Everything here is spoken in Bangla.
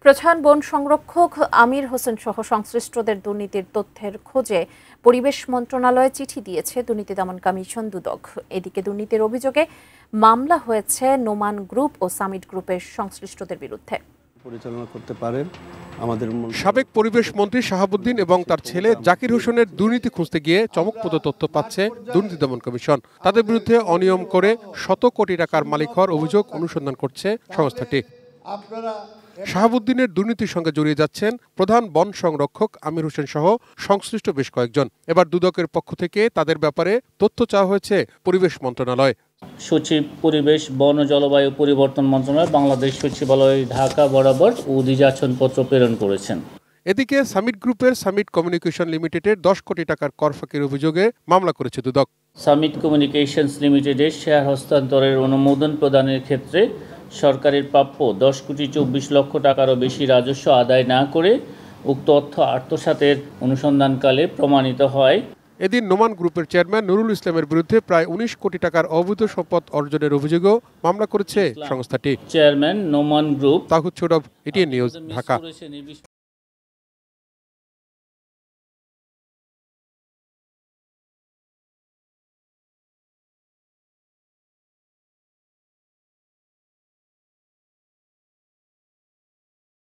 প্রধান বন সংরক্ষক আমির হোসেন সহ সংশ্লিষ্টদের দুর্নীতির তথ্যের খোঁজে পরিবেশ মন্ত্রণালয়ে চিঠি দিয়েছে দুর্নীতি দমন কমিশন দুদক। এদিকে দুর্নীতির অভিযোগে মামলা হয়েছে নোমান গ্রুপ ও সামিট গ্রুপের সংশ্লিষ্টদের বিরুদ্ধে। পরিচালনা করতে পারেন আমাদের সাবেক পরিবেশ মন্ত্রী শাহাবুদ্দিন এবং তার ছেলে জাকির হোসেনের দুর্নীতি খুঁজতে গিয়ে চমকপ্রদ তথ্য পাচ্ছে দুর্নীতি দমন কমিশন। তাদের বিরুদ্ধে অনিয়ম করে শত কোটি টাকার মালিক হওয়ার অভিযোগ অনুসন্ধান করছে সংস্থাটি। শাহাবুদ্দিনের দুর্নীতির সঙ্গে জড়িয়ে যাচ্ছেন প্রধান বন সংরক্ষক আমির হোসেন সহ সংশ্লিষ্ট বেশ কয়েকজন। এবার দুদকের পক্ষ থেকে তাদের ব্যাপারে তথ্য চাওয়া হয়েছে পরিবেশ মন্ত্রণালয়। সচিব পরিবেশ বন ও জলবায়ু পরিবর্তন মন্ত্রণালয় বাংলাদেশ সচিবালয় ঢাকা বরাবর অভিযাচনপত্র প্রেরণ করেছেন। এদিকে সামিট গ্রুপের সামিট কমিউনিকেশন লিমিটেডের 10 কোটি টাকার কর ফাঁকির অভিযোগে মামলা করেছে দুদক। সামিট কমিউনিকেশনস লিমিটেডের শেয়ার হস্তান্তরের অনুমোদন প্রদানের ক্ষেত্রে সরকারের প্রাপ্য 10 কোটি 24 লক্ষ টাকারও বেশি রাজস্ব আদায় না করে উক্ত অর্থ আত্মসাতের অনুসন্ধানকালে প্রমাণিত হয়। এদিন নোমান গ্রুপের চেয়ারম্যান নুরুল ইসলামের বিরুদ্ধে প্রায় 19 কোটি টাকার অবৈধ সম্পদ অর্জনের অভিযোগও মামলা করেছে সংস্থাটি। Chairman Noman group Tahud Saurav, ATN news, Dhaka.